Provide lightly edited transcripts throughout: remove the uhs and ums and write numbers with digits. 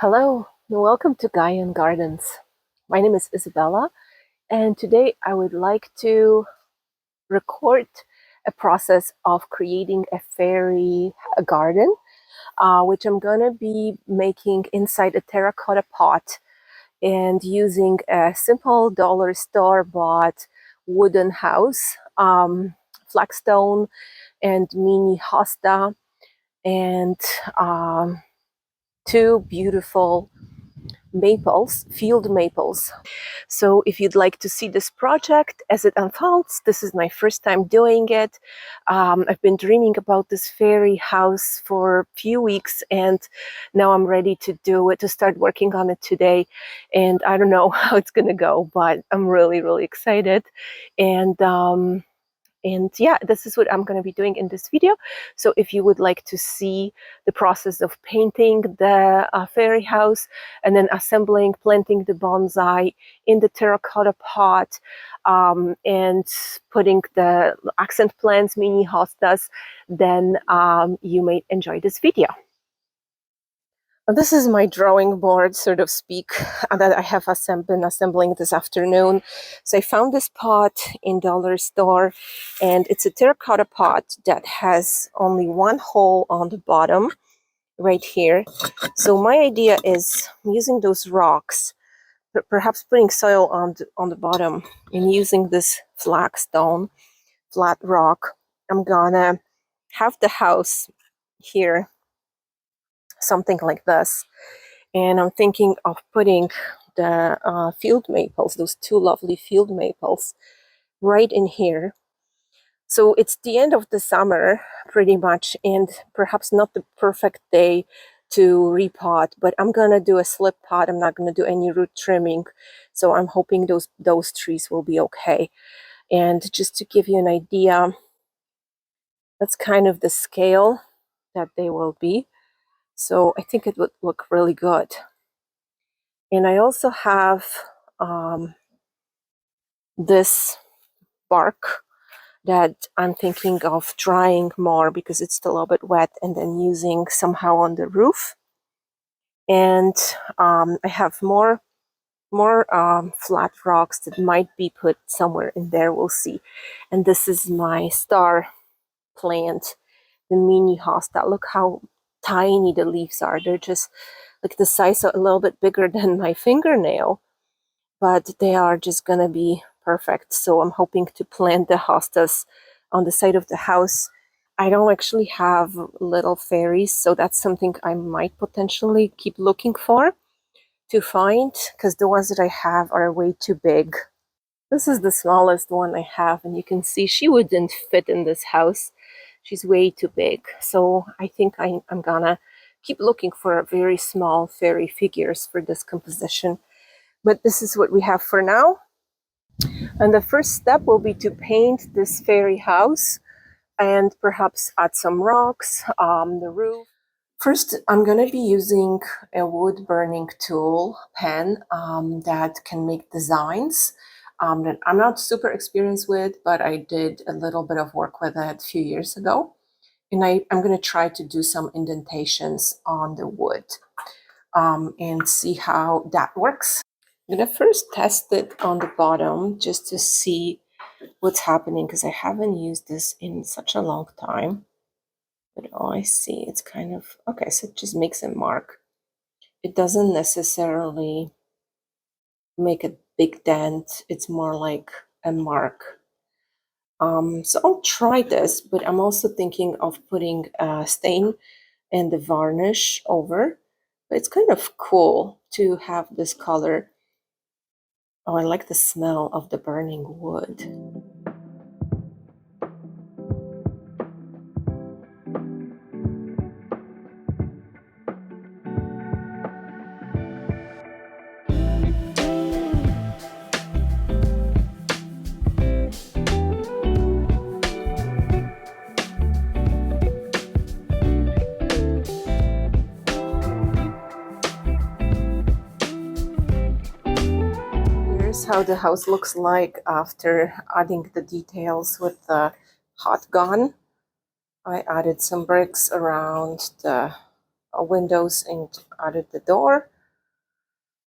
Hello, and welcome to Gaian Gardens. My name is Isabella, and today I would like to record a process of creating a fairy garden, which I'm gonna be making inside a terracotta pot and using a simple dollar store bought wooden house, flagstone, and mini hosta, and two beautiful maples, field maples. So if you'd like to see this project as it unfolds, this is my first time doing it. I've been dreaming about this fairy house for a few weeks, and now I'm ready to do it, to start working on it today. And I don't know how it's gonna go, but I'm really, really excited. And yeah, this is what I'm going to be doing in this video. So if you would like to see the process of painting the fairy house and then assembling, planting the bonsai in the terracotta pot, and putting the accent plants, mini hostas, then you may enjoy this video. This is my drawing board, so to speak, that I have been assembling this afternoon. So I found this pot in dollar store, and it's a terracotta pot that has only one hole on the bottom right here. So my idea is using those rocks, perhaps putting soil on the bottom, and using this flagstone, flat rock. I'm gonna have the house here, something like this. And I'm thinking of putting the field maples, those two lovely field maples, right in here. So it's the end of the summer, pretty much, and perhaps not the perfect day to repot, but I'm gonna do a slip pot. I'm not gonna do any root trimming, so I'm hoping those trees will be okay. And just to give you an idea, that's kind of the scale that they will be. So I think it would look really good. And I also have this bark that I'm thinking of drying more because it's still a little bit wet, and then using somehow on the roof. And I have more flat rocks that might be put somewhere in there, we'll see. And this is my star plant, the mini hosta. Look how tiny the leaves are. They're just like the size of a little bit bigger than my fingernail, but they are just gonna be perfect. So I'm hoping to plant the hostas on the side of the house. I don't actually have little fairies, so that's something I might potentially keep looking for to find, because the ones that I have are way too big. This is the smallest one I have, and you can see she wouldn't fit in this house. She's way too big. So I think I'm gonna keep looking for very small fairy figures for this composition. But this is what we have for now. And the first step will be to paint this fairy house and perhaps add some rocks, the roof. First, I'm going to be using a wood burning tool pen that can make designs that I'm not super experienced with, but I did a little bit of work with it a few years ago. And I'm going to try to do some indentations on the wood and see how that works. I'm going to first test it on the bottom just to see what's happening, because I haven't used this in such a long time. But oh, I see, it's kind of, okay, so it just makes a mark. It doesn't necessarily make a big dent. It's more like a mark. So I'll try this, but I'm also thinking of putting a stain and the varnish over. But it's kind of cool to have this color. Oh, I like the smell of the burning wood. How the house looks like after adding the details with the hot gun. I added some bricks around the windows and added the door.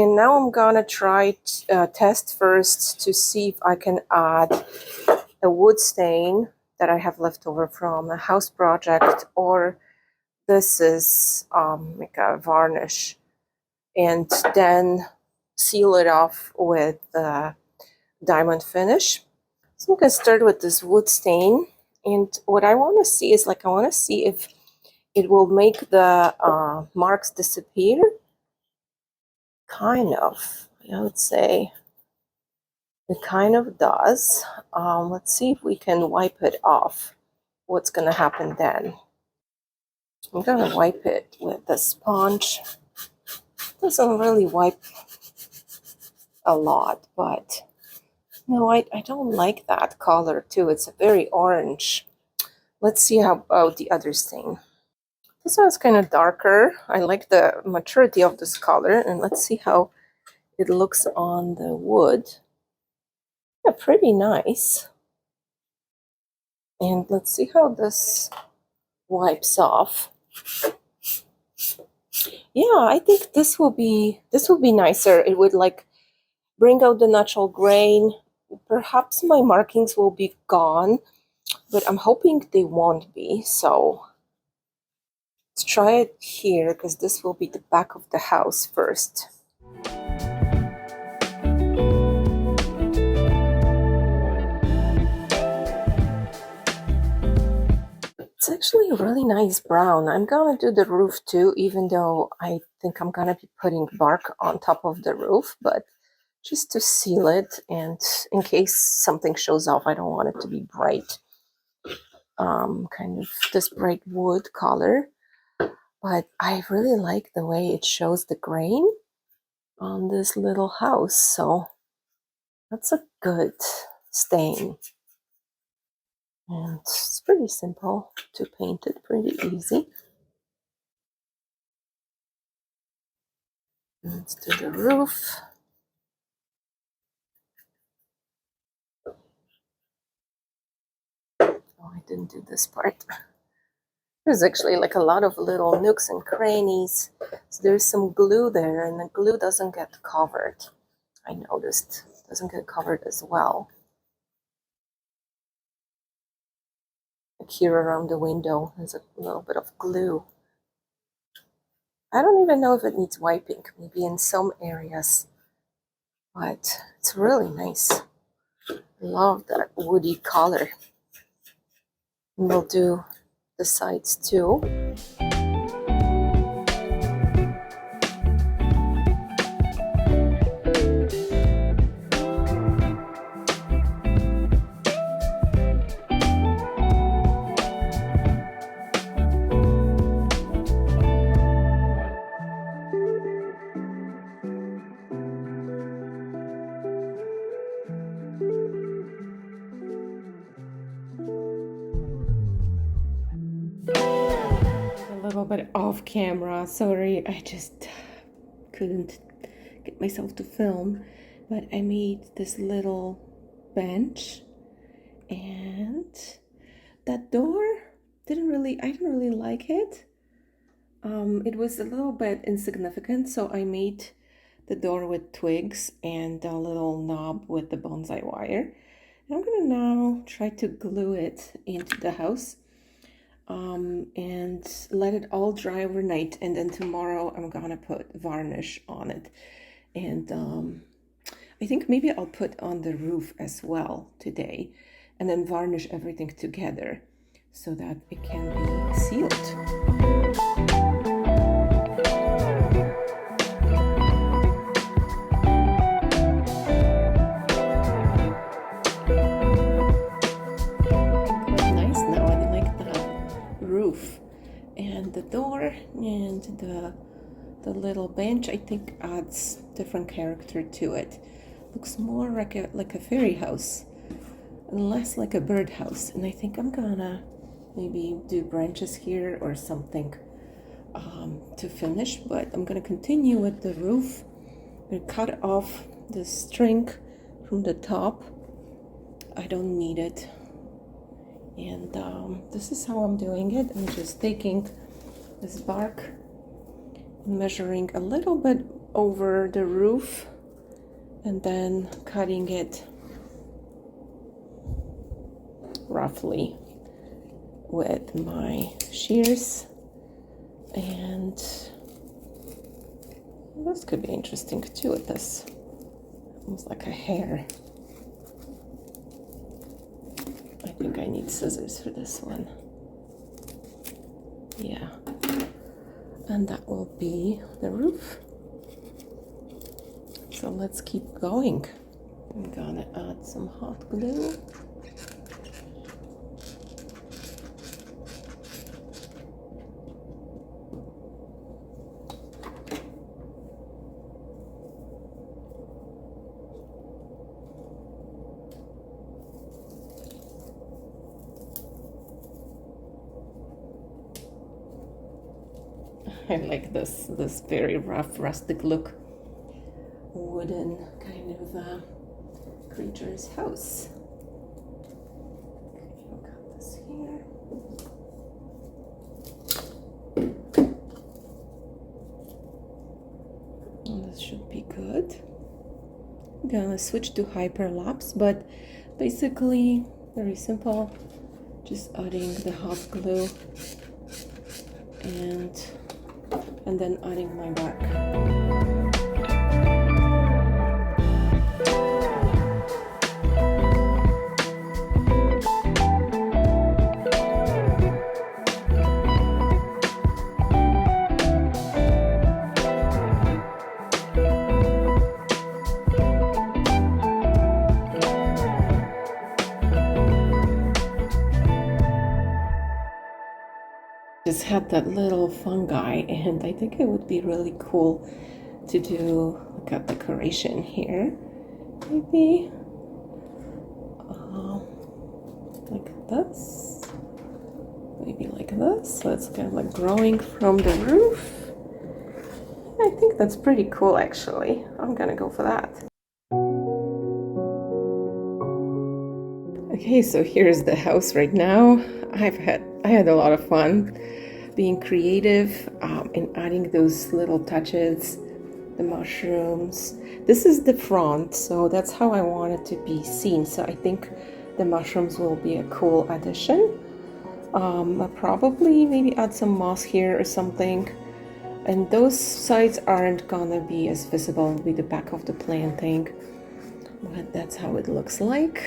And now I'm gonna test first to see if I can add a wood stain that I have left over from a house project, or this is like a varnish, and then seal it off with the diamond finish. So I'm gonna start with this wood stain, and what I want to see is, like, I want to see if it will make the marks disappear. Kind of, I would say it kind of does. Let's see if we can wipe it off. What's gonna happen then? I'm gonna wipe it with the sponge. Doesn't really wipe a lot, but no, I don't like that color too. It's a very orange. Let's see how about the other stain. This one's kind of darker. I like the maturity of this color, and let's see how it looks on the wood. Yeah, pretty nice. And let's see how this wipes off. Yeah, I think this will be nicer. It would like bring out the natural grain. Perhaps my markings will be gone, but I'm hoping they won't be. So let's try it here, because this will be the back of the house first. It's actually a really nice brown. I'm gonna do the roof too, even though I think I'm gonna be putting bark on top of the roof, but just to seal it, and in case something shows off, I don't want it to be bright, kind of this bright wood color. But I really like the way it shows the grain on this little house, so that's a good stain. And it's pretty simple to paint it, pretty easy. Let's do the roof. Oh, I didn't do this part. There's actually like a lot of little nooks and crannies. So there's some glue there, and the glue doesn't get covered. I noticed it doesn't get covered as well. Like here around the window, there's a little bit of glue. I don't even know if it needs wiping, maybe in some areas, but it's really nice. Love that woody color. And we'll do the sides too. A little bit off camera, sorry, I just couldn't get myself to film, but I made this little bench, and that door I didn't really like it. It was a little bit insignificant, so I made the door with twigs and a little knob with the bonsai wire. And I'm gonna now try to glue it into the house, and let it all dry overnight, and then tomorrow I'm gonna put varnish on it. And I think maybe I'll put on the roof as well today, and then varnish everything together so that it can be sealed. And the door and the little bench, I think, adds different character to it. Looks more like a fairy house and less like a bird house. And I think I'm gonna maybe do branches here or something to finish, but I'm gonna continue with the roof. I'm gonna cut off the string from the top. I don't need it. And this is how I'm doing it. I'm just taking this bark measuring a little bit over the roof and then cutting it roughly with my shears. And this could be interesting too, with this almost like a hair. I think I need scissors for this one. Yeah, and that will be the roof. So let's keep going. I'm gonna add some hot glue. I like this very rough, rustic look. Wooden kind of creature's house. Okay, I'll cut this here. And this should be good. I'm gonna switch to hyperlapse, but basically very simple. Just adding the hot glue and then adding my bark. Just had that little fungi, and I think it would be really cool to do like a decoration here. Maybe like this, maybe like this. So it's kind of like growing from the roof. I think that's pretty cool, actually. I'm gonna go for that. Okay, so here's the house right now. I had a lot of fun being creative and adding those little touches, the mushrooms. This is the front, so that's how I want it to be seen. So I think the mushrooms will be a cool addition. I'll probably maybe add some moss here or something. And those sides aren't gonna be as visible with the back of the planting, but that's how it looks like.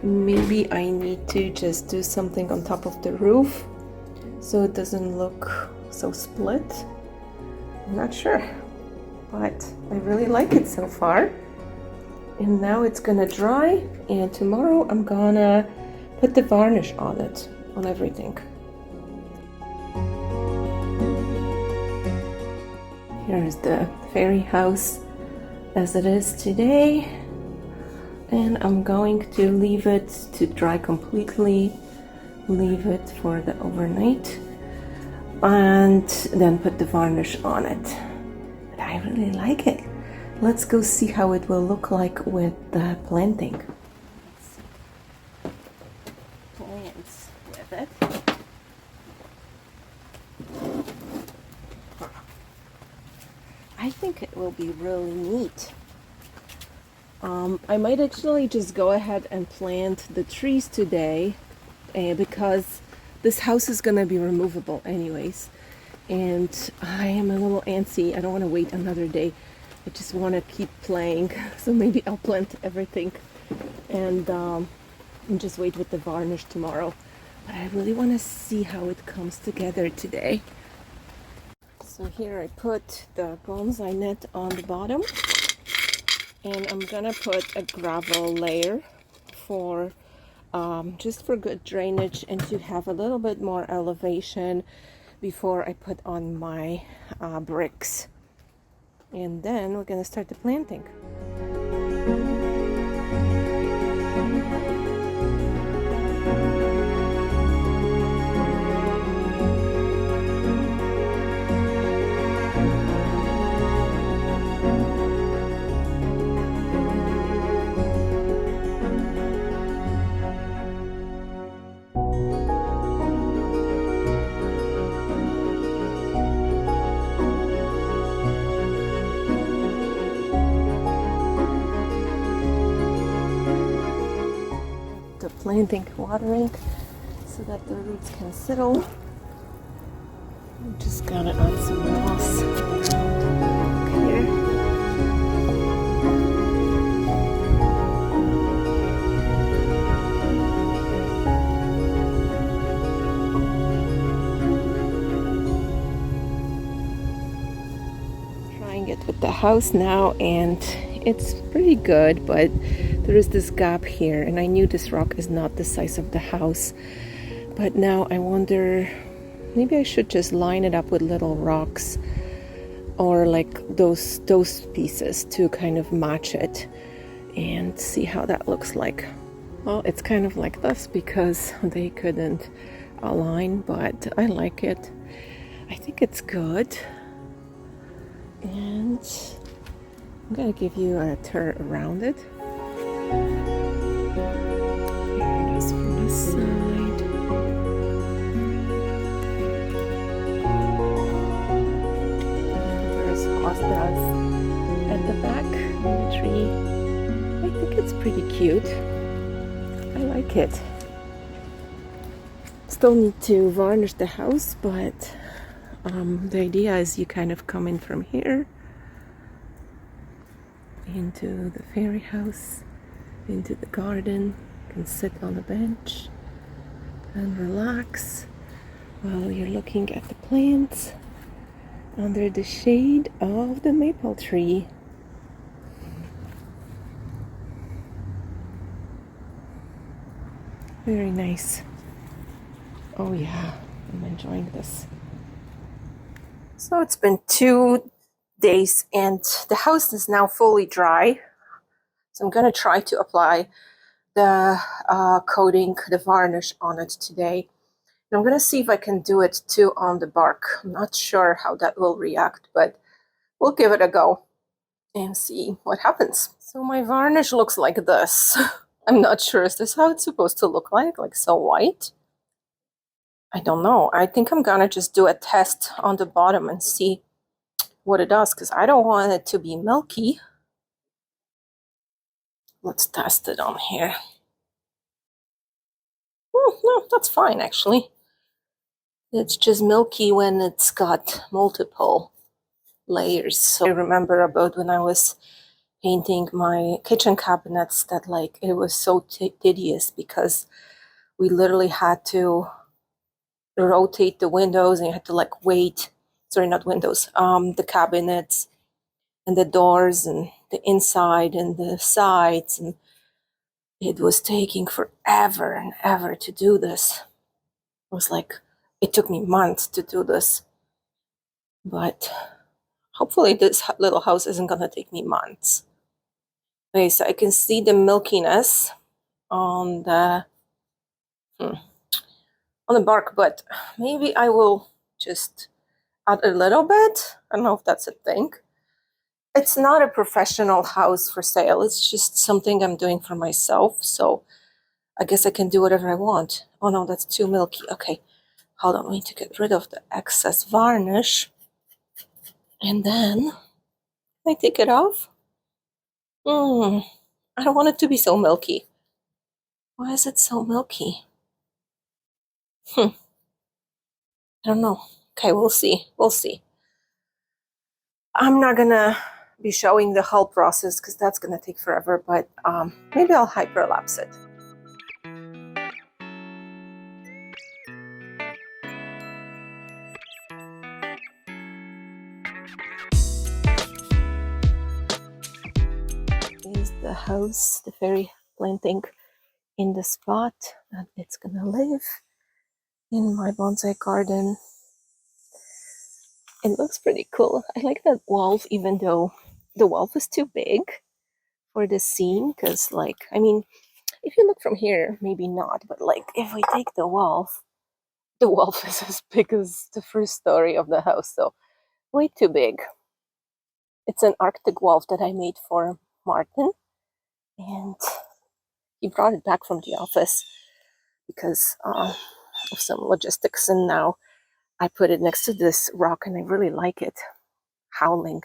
Maybe I need to just do something on top of the roof so it doesn't look so split. I'm not sure, but I really like it so far. And now it's gonna dry, and tomorrow I'm gonna put the varnish on it, on everything. Here is the fairy house as it is today. And I'm going to leave it to dry completely, leave it for the overnight, and then put the varnish on it. But I really like it. Let's go see how it will look like with the planting. Plants with it. I think it will be really neat. I might actually just go ahead and plant the trees today because this house is gonna be removable anyways, and I am a little antsy. I don't want to wait another day. I just want to keep playing, so maybe I'll plant everything and just wait with the varnish tomorrow. But I really want to see how it comes together today. So here I put the bonsai net on the bottom, and I'm gonna put a gravel layer for just for good drainage and to have a little bit more elevation before I put on my bricks. And then we're gonna start the planting. planting, watering, so that the roots can settle. I'm just gonna add some moss here. Trying it with the house now, and it's pretty good, but there is this gap here, and I knew this rock is not the size of the house, but now I wonder, maybe I should just line it up with little rocks, or like those pieces to kind of match it, and see how that looks like. Well, it's kind of like this because they couldn't align, but I like it. I think it's good. And I'm gonna give you a turn around it. Here it is from this side. There's hostas at the back of the tree. I think it's pretty cute. I like it. Still need to varnish the house, but the idea is you kind of come in from here into the fairy house, into the garden, you can sit on a bench and relax while you're looking at the plants under the shade of the maple tree. Very nice. Oh yeah, I'm enjoying this. So it's been 2 days and the house is now fully dry. So I'm gonna try to apply the coating, the varnish on it today. And I'm gonna see if I can do it too on the bark. I'm not sure how that will react, but we'll give it a go and see what happens. So my varnish looks like this. I'm not sure, is this how it's supposed to look like so white? I don't know. I think I'm gonna just do a test on the bottom and see what it does, because I don't want it to be milky. Let's test it on here. No, that's fine actually. It's just milky when it's got multiple layers. So I remember about when I was painting my kitchen cabinets that like it was so tedious because we literally had to rotate the windows and you had to like wait, sorry, not windows, the cabinets and the doors and the inside and the sides, and it was taking forever and ever to do this. It was like, it took me months to do this, but hopefully this little house isn't gonna take me months. Okay, so I can see the milkiness on the bark, but maybe I will just add a little bit. I don't know if that's a thing. It's not a professional house for sale. It's just something I'm doing for myself. So I guess I can do whatever I want. Oh no, that's too milky. Okay, hold on. I need to get rid of the excess varnish. And then I take it off. I don't want it to be so milky. Why is it so milky? I don't know. Okay, we'll see. We'll see. I'm not gonna be showing the whole process because that's gonna take forever, but maybe I'll hyperlapse it. Is the house, the fairy planting in the spot that it's gonna live in my bonsai garden. It looks pretty cool. I like that wolf, even though the wolf is too big for the scene, because like, I mean, if you look from here, maybe not, but like if we take the wolf is as big as the first story of the house, so way too big. It's an Arctic wolf that I made for Martin, and he brought it back from the office because of some logistics, and now I put it next to this rock and I really like it. Howling.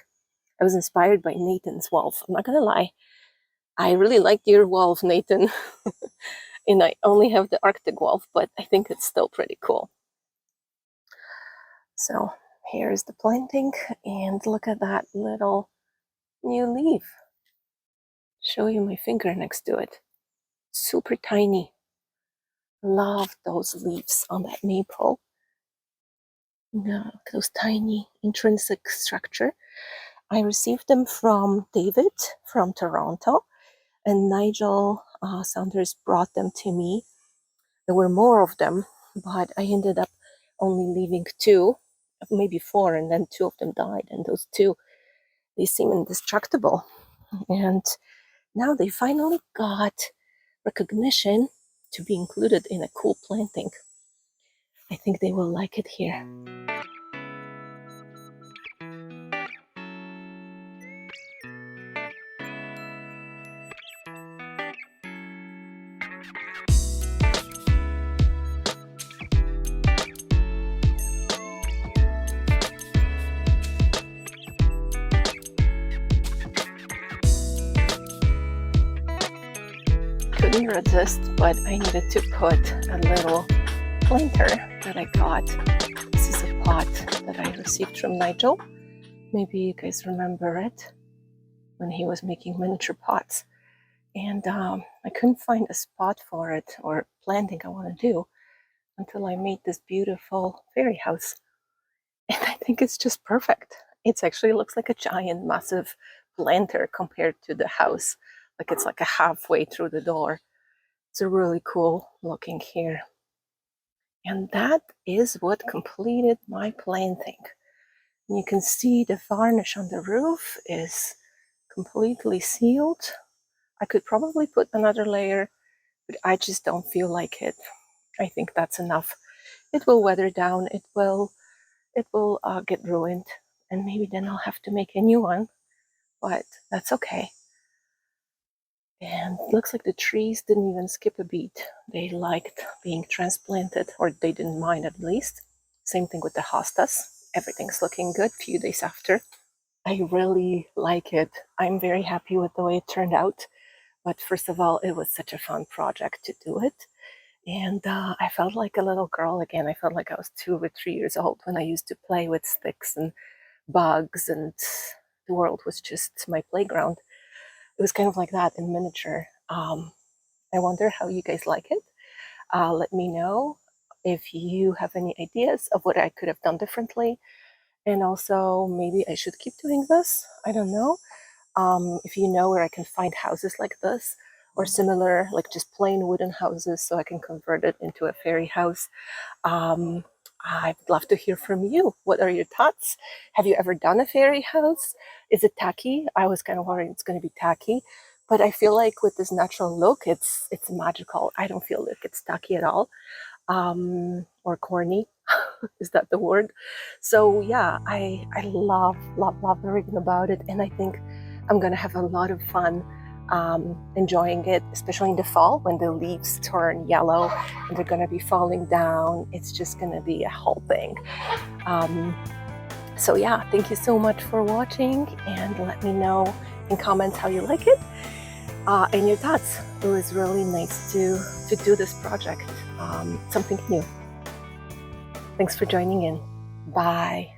I was inspired by Nathan's wolf. I'm not gonna lie. I really liked your wolf, Nathan. And I only have the Arctic Wolf, but I think it's still pretty cool. So here's the planting, and look at that little new leaf. Show you my finger next to it. Super tiny. Love those leaves on that maple. No, those tiny intrinsic structure. I received them from David from Toronto, and Nigel Saunders brought them to me. There were more of them, but I ended up only leaving 2, maybe 4, and then 2 of them died. And those 2, they seem indestructible. And now they finally got recognition to be included in a cool planting. I think they will like it here. Couldn't resist, but I needed to put a little planter that I got. This is a pot that I received from Nigel. Maybe you guys remember it when he was making miniature pots. And I couldn't find a spot for it or planting I want to do until I made this beautiful fairy house. And I think it's just perfect. It actually looks like a giant, massive planter compared to the house. Like it's like a halfway through the door. It's a really cool looking here. And that is what completed my planting. And you can see the varnish on the roof is completely sealed. I could probably put another layer, but I just don't feel like it. I think that's enough. It will weather down. It will get ruined, and maybe then I'll have to make a new one, but that's okay. And it looks like the trees didn't even skip a beat. They liked being transplanted, or they didn't mind at least. Same thing with the hostas. Everything's looking good a few days after. I really like it. I'm very happy with the way it turned out. But first of all, it was such a fun project to do it. And I felt like a little girl again. I felt like I was 2 or 3 years old when I used to play with sticks and bugs, and the world was just my playground. It was kind of like that in miniature. I wonder how you guys like it. Let me know if you have any ideas of what I could have done differently. And also, maybe I should keep doing this. I don't know. If you know where I can find houses like this or similar, like just plain wooden houses, so I can convert it into a fairy house. I'd love to hear from you. What are your thoughts? Have you ever done a fairy house? Is it tacky? I was kind of worried it's going to be tacky, but I feel like with this natural look, it's magical. I don't feel like it's tacky at all, or corny. Is that the word? So yeah, I love reading about it, and I think I'm gonna have a lot of fun enjoying it, especially in the fall when the leaves turn yellow and they're gonna be falling down. It's just gonna be a whole thing. So yeah, thank you so much for watching, and let me know in comments how you like it and your thoughts. It was really nice to do this project, something new. Thanks for joining in. Bye.